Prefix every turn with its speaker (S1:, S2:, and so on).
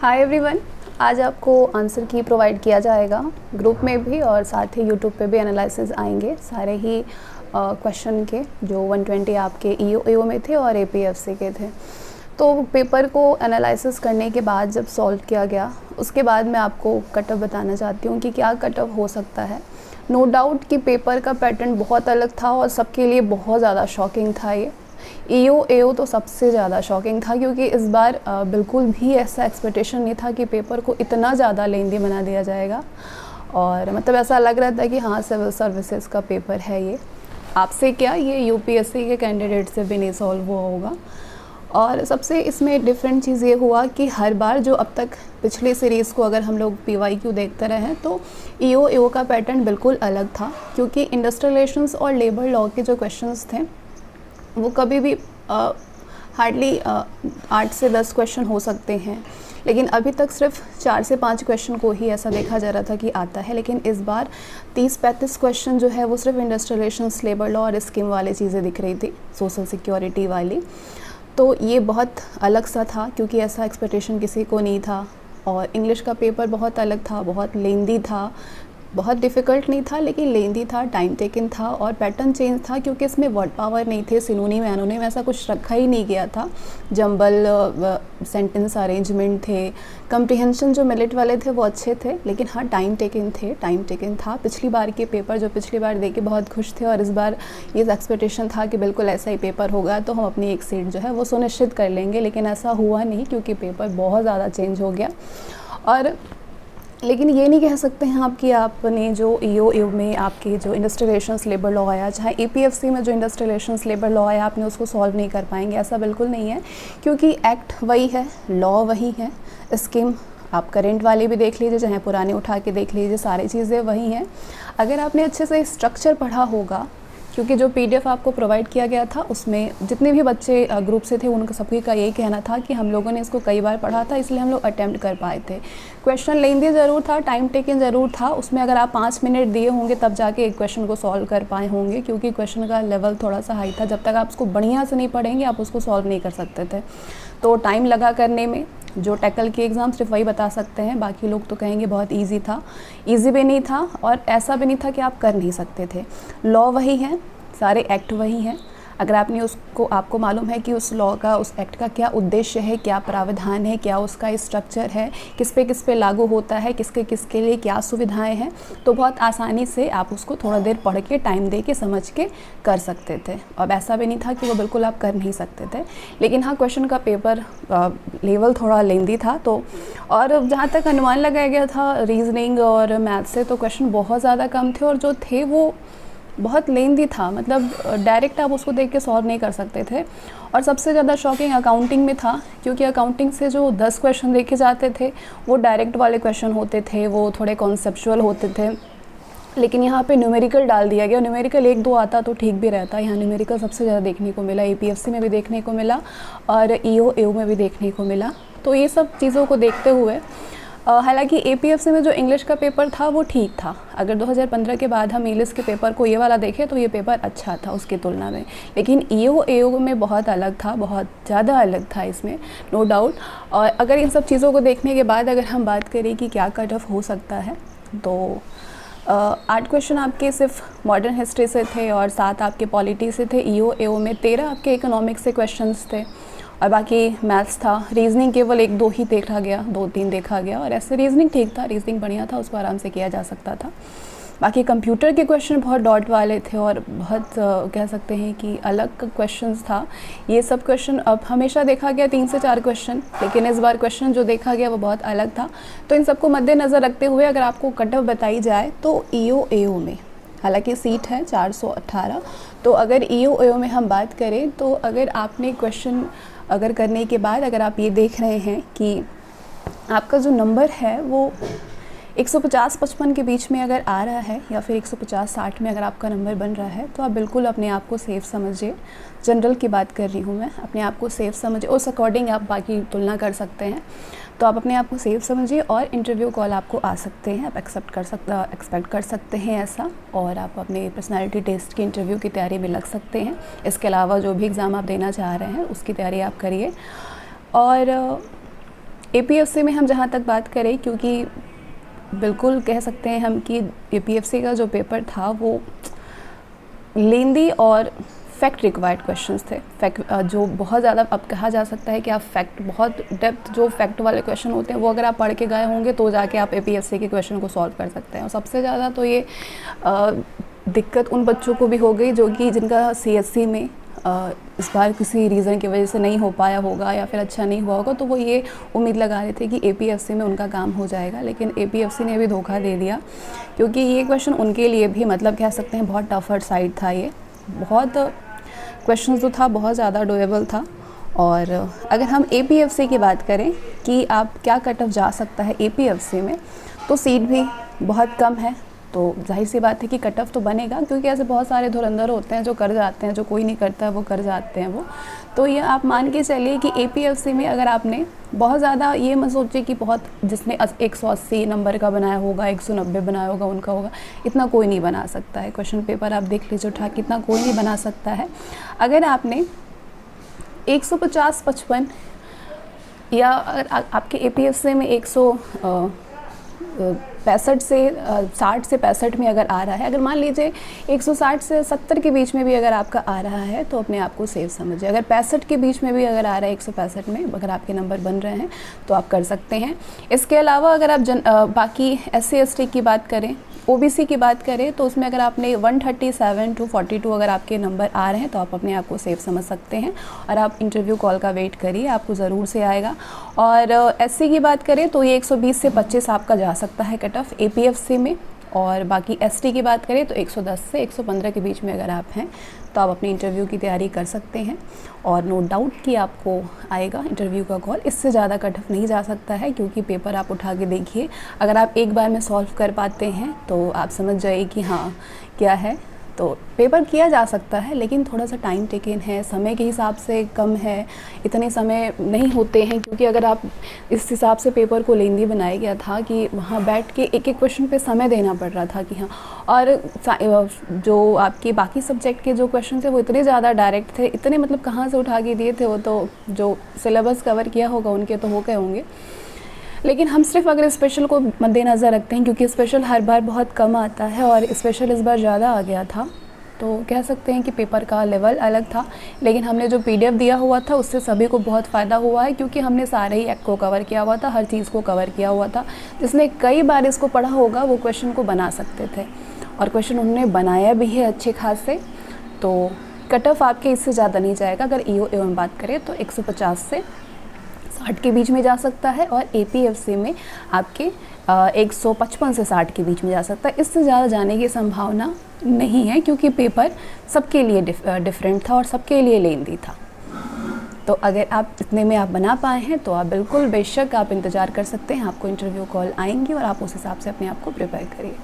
S1: Hi everyone, आज आपको answer की प्रोवाइड किया जाएगा ग्रुप में भी और साथ ही यूट्यूब पे भी एनालिसिस आएंगे सारे ही क्वेश्चन के जो 120 आपके ईओ में थे और एपीएफसी के थे। तो पेपर को एनालिसिस करने के बाद जब सॉल्व किया गया उसके बाद मैं आपको कट ऑफ बताना चाहती हूँ कि क्या कट ऑफ हो सकता है। नो डाउट कि पेपर का पैटर्न बहुत अलग था और सबके लिए बहुत ज़्यादा शॉकिंग था। ये एओ तो सबसे ज़्यादा शॉकिंग था क्योंकि इस बार बिल्कुल भी ऐसा एक्सपेक्टेशन नहीं था कि पेपर को इतना ज़्यादा लेंदी बना दिया जाएगा। और मतलब ऐसा लग रहा था कि हाँ सिविल सर्विसेज का पेपर है ये, आपसे क्या ये यूपीएससी के कैंडिडेट से भी नहीं सॉल्व हुआ होगा। और सबसे इसमें डिफरेंट चीज़ ये हुआ कि हर बार जो अब तक पिछले सीरीज़ को अगर हम लोग पीवाईक्यू देखते रहे हैं तो ईओ का पैटर्न बिल्कुल अलग था, क्योंकि इंडस्ट्रियल रिलेशंस और लेबर लॉ के जो क्वेश्चंस थे वो कभी भी हार्डली 8 से 10 क्वेश्चन हो सकते हैं, लेकिन अभी तक सिर्फ 4 से 5 क्वेश्चन को ही ऐसा देखा जा रहा था कि आता है। लेकिन इस बार 30-35 क्वेश्चन जो है वो सिर्फ इंडस्ट्रियल रिलेशंस, लेबर लॉ और स्कीम वाली चीज़ें दिख रही थी, सोशल सिक्योरिटी वाली। तो ये बहुत अलग सा था क्योंकि ऐसा एक्सपेक्टेशन किसी को नहीं था। और इंग्लिश का पेपर बहुत अलग था, बहुत लेंदी था, बहुत डिफ़िकल्ट नहीं था लेकिन लेंदी था, टाइम टेकन था और पैटर्न चेंज था क्योंकि इसमें वर्ड पावर नहीं थे, सिनोनिम एनोनिम ऐसा कुछ रखा ही नहीं गया था। जंबल सेंटेंस अरेंजमेंट थे, कम्प्रिहेंशन जो मिलिट वाले थे वो अच्छे थे, लेकिन हाँ टाइम टेकन था। पिछली बार के पेपर जो पिछली बार दे के बहुत खुश थे और इस बार ये एक्सपेक्टेशन था कि बिल्कुल ऐसा ही पेपर होगा तो हम अपनी एक सीट जो है वो सुनिश्चित कर लेंगे, लेकिन ऐसा हुआ नहीं क्योंकि पेपर बहुत ज़्यादा चेंज हो गया। और लेकिन ये नहीं कह सकते हैं आप कि आपने जो ईओ में आपके जो इंडस्ट्रियल रिलेशंस लेबर लॉ आया, चाहे एपीएफसी में जो इंडस्ट्रियल रिलेशंस लेबर लॉ आया, आपने उसको सॉल्व नहीं कर पाएंगे, ऐसा बिल्कुल नहीं है। क्योंकि एक्ट वही है, लॉ वही है, स्कीम आप करेंट वाली भी देख लीजिए चाहे पुराने उठा के देख लीजिए, सारी चीज़ें वही हैं। अगर आपने अच्छे से स्ट्रक्चर पढ़ा होगा, क्योंकि जो पीडीएफ आपको प्रोवाइड किया गया था उसमें जितने भी बच्चे ग्रुप से थे उनका सभी का यही कहना था कि हम लोगों ने इसको कई बार पढ़ा था इसलिए हम लोग अटेम्प्ट कर पाए थे। क्वेश्चन लेंदी ज़रूर था, टाइम टेकन ज़रूर था, उसमें अगर आप 5 मिनट दिए होंगे तब जाके एक क्वेश्चन को सॉल्व कर पाए होंगे, क्योंकि क्वेश्चन का लेवल थोड़ा सा हाई था। जब तक आप उसको बढ़िया से नहीं पढ़ेंगे आप उसको सॉल्व नहीं कर सकते थे। तो टाइम लगा करने में, जो टैकल के एग्ज़ाम सिर्फ वही बता सकते हैं, बाकी लोग तो कहेंगे बहुत इजी था। इजी भी नहीं था और ऐसा भी नहीं था कि आप कर नहीं सकते थे। लॉ वही है, सारे एक्ट वही हैं। अगर आपने उसको, आपको मालूम है कि उस लॉ का, उस एक्ट का क्या उद्देश्य है, क्या प्रावधान है, क्या उसका स्ट्रक्चर है, किस पे लागू होता है, किसके लिए क्या सुविधाएं हैं, तो बहुत आसानी से आप उसको थोड़ा देर पढ़ के, टाइम दे के, समझ के कर सकते थे। अब ऐसा भी नहीं था कि वो बिल्कुल आप कर नहीं सकते थे। लेकिन हाँ क्वेश्चन का पेपर लेवल थोड़ा लेंदी था। तो और जहाँ तक अनुमान लगाया गया था रीजनिंग और मैथ से, तो क्वेश्चन बहुत ज़्यादा कम थे और जो थे वो बहुत लेंदी था, मतलब डायरेक्ट आप उसको देख के सॉल्व नहीं कर सकते थे। और सबसे ज़्यादा शॉकिंग अकाउंटिंग में था, क्योंकि अकाउंटिंग से जो 10 क्वेश्चन देखे जाते थे वो डायरेक्ट वाले क्वेश्चन होते थे, वो थोड़े कॉन्सेप्चुअल होते थे। लेकिन यहाँ पे न्यूमेरिकल डाल दिया गया। न्यूमेरिकल 1-2 आता तो ठीक भी रहता, यहाँ न्यूमेरिकल सबसे ज़्यादा देखने को मिला, एपीएफसी में भी देखने को मिला और ईओ में भी देखने को मिला। तो ये सब चीज़ों को देखते हुए हालांकि एपीएफसी में जो इंग्लिश का पेपर था वो ठीक था। अगर 2015 के बाद हम इंग्लिश के पेपर को ये वाला देखें तो ये पेपर अच्छा था उसकी तुलना में, लेकिन ईओ में बहुत अलग था, बहुत ज़्यादा अलग था इसमें, नो डाउट। और अगर इन सब चीज़ों को देखने के बाद अगर हम बात करें कि क्या कट ऑफ हो सकता है, तो 8 क्वेश्चन आपके सिर्फ मॉडर्न हिस्ट्री से थे और 7 आपके पॉलिटी से थे। ईओ में 13 आपके इकोनॉमिक्स से क्वेश्चंस थे और बाकी मैथ्स था। रीजनिंग केवल 1-2 ही देखा गया, 2-3 देखा गया और ऐसे रीजनिंग ठीक था, रीजनिंग बढ़िया था, उसको आराम से किया जा सकता था। बाकी कंप्यूटर के क्वेश्चन बहुत डॉट वाले थे और बहुत कह सकते हैं कि अलग क्वेश्चंस था। ये सब क्वेश्चन अब हमेशा देखा गया 3 से 4 क्वेश्चन, लेकिन इस बार क्वेश्चन जो देखा गया वो बहुत अलग था। तो इन सबको मद्देनज़र रखते हुए अगर आपको कट ऑफ बताई जाए तो ईओ में हालांकि सीट है 418, तो अगर ईओ में हम बात करें तो अगर आपने क्वेश्चन अगर करने के बाद अगर आप ये देख रहे हैं कि आपका जो नंबर है वो 150-55 के बीच में अगर आ रहा है या फिर 150-60 में अगर आपका नंबर बन रहा है, तो आप बिल्कुल अपने आप को सेफ़ समझिए। जनरल की बात कर रही हूँ मैं, अपने आप को सेफ़ समझिए, उस अकॉर्डिंग आप बाकी तुलना कर सकते हैं। तो आप अपने आप को सेफ़ समझिए और इंटरव्यू कॉल आपको आ सकते हैं, आप एक्सपेक्ट कर सकते हैं ऐसा, और आप अपने पर्सनालिटी टेस्ट की इंटरव्यू की तैयारी में लग सकते हैं। इसके अलावा जो भी एग्ज़ाम आप देना चाह रहे हैं उसकी तैयारी आप करिए। और APFC में हम जहाँ तक बात करें, क्योंकि बिल्कुल कह सकते हैं हम कि APFC का जो पेपर था वो लेंदी और फैक्ट रिक्वायर्ड क्वेश्चंस थे। फैक्ट जो बहुत ज़्यादा अब कहा जा सकता है कि आप फैक्ट बहुत डेप्थ जो फैक्ट वाले क्वेश्चन होते हैं वो अगर आप पढ़ के गए होंगे तो जाके आप APFC के क्वेश्चन को सॉल्व कर सकते हैं। और सबसे ज़्यादा तो ये दिक्कत उन बच्चों को भी हो गई जो कि जिनका CSC में इस बार किसी रीज़न की वजह से नहीं हो पाया होगा या फिर अच्छा नहीं हुआ होगा, तो वो ये उम्मीद लगा रहे थे कि APFC में उनका काम हो जाएगा। लेकिन APFC ने भी धोखा दे दिया, क्योंकि ये क्वेश्चन उनके लिए भी मतलब कह सकते हैं बहुत टफर साइड था। ये बहुत क्वेश्चन जो था बहुत ज़्यादा डोएबल था। और अगर हम APFC की बात करें कि आप क्या कट ऑफ जा सकता है APFC में, तो सीट भी बहुत कम है, तो जाहिर सी बात है कि कट ऑफ तो बनेगा, क्योंकि ऐसे बहुत सारे धुरंधर होते हैं जो कर जाते हैं, जो कोई नहीं करता है वो कर जाते हैं वो। तो ये आप मान के चलिए कि APFC में अगर आपने बहुत ज़्यादा, ये मत सोचिए कि बहुत जिसने 180 नंबर का बनाया होगा, 190 बनाया होगा उनका होगा, इतना कोई नहीं बना सकता है। क्वेश्चन पेपर आप देख लीजिए उठा, कितना कोई नहीं बना सकता है। अगर आपने 150-55 या अगर आपके APFC में 165 से 60 से 65 में अगर आ रहा है, अगर मान लीजिए 160 से 70 के बीच में भी अगर आपका आ रहा है तो अपने आप को सेफ समझिए। अगर 65 के बीच में भी अगर आ रहा है, 165 में अगर आपके नंबर बन रहे हैं तो आप कर सकते हैं। इसके अलावा अगर आप बाकी SC ST की बात करें, OBC की बात करें, तो उसमें अगर आपने 137 to 42 अगर आपके नंबर आ रहे हैं तो आप अपने आप को सेफ समझ सकते हैं और आप इंटरव्यू कॉल का वेट करिए, आपको ज़रूर से आएगा। और SC की बात करें तो ये 120 से 25 आपका जा सकता है कट ऑफ APFC में। और बाकी ST की बात करें तो 110 से 115 के बीच में अगर आप हैं तो आप अपनी इंटरव्यू की तैयारी कर सकते हैं। और नो डाउट कि आपको आएगा इंटरव्यू का कॉल। इससे ज़्यादा कट ऑफ नहीं जा सकता है, क्योंकि पेपर आप उठा के देखिए, अगर आप एक बार में सॉल्व कर पाते हैं तो आप समझ जाइए कि हाँ क्या है। तो पेपर किया जा सकता है, लेकिन थोड़ा सा टाइम टेकन है, समय के हिसाब से कम है, इतने समय नहीं होते हैं। क्योंकि अगर आप इस हिसाब से पेपर को लेंदी बनाया गया था कि वहाँ बैठ के एक एक क्वेश्चन पे समय देना पड़ रहा था कि हाँ। और जो आपके बाकी सब्जेक्ट के जो क्वेश्चन थे वो इतने ज़्यादा डायरेक्ट थे, इतने मतलब कहाँ से उठा के दिए थे, वो तो जो सिलेबस कवर किया होगा उनके तो हो गए होंगे। लेकिन हम सिर्फ अगर स्पेशल को मद्देनज़र रखते हैं, क्योंकि स्पेशल हर बार बहुत कम आता है और स्पेशल इस बार ज़्यादा आ गया था, तो कह सकते हैं कि पेपर का लेवल अलग था। लेकिन हमने जो PDF दिया हुआ था उससे सभी को बहुत फ़ायदा हुआ है, क्योंकि हमने सारे ही एक्ट को कवर किया हुआ था, हर चीज़ को कवर किया हुआ था। जिसने कई बार इसको पढ़ा होगा वो क्वेश्चन को बना सकते थे, और क्वेश्चन उन्होंने बनाया भी है अच्छे खासे। तो कट ऑफ आपके इससे ज़्यादा नहीं जाएगा। अगर EO में बात करें तो 150 से 60 के बीच में जा सकता है, और APFC में आपके 155 से 60 के बीच में जा सकता है। इससे ज़्यादा जाने की संभावना नहीं है, क्योंकि पेपर सबके लिए डिफरेंट था और सबके लिए लेंदी था। तो अगर आप इतने में आप बना पाए हैं तो आप बिल्कुल बेशक आप इंतज़ार कर सकते हैं, आपको इंटरव्यू कॉल आएंगी और आप उस हिसाब से अपने आप को प्रिपेयर करिए।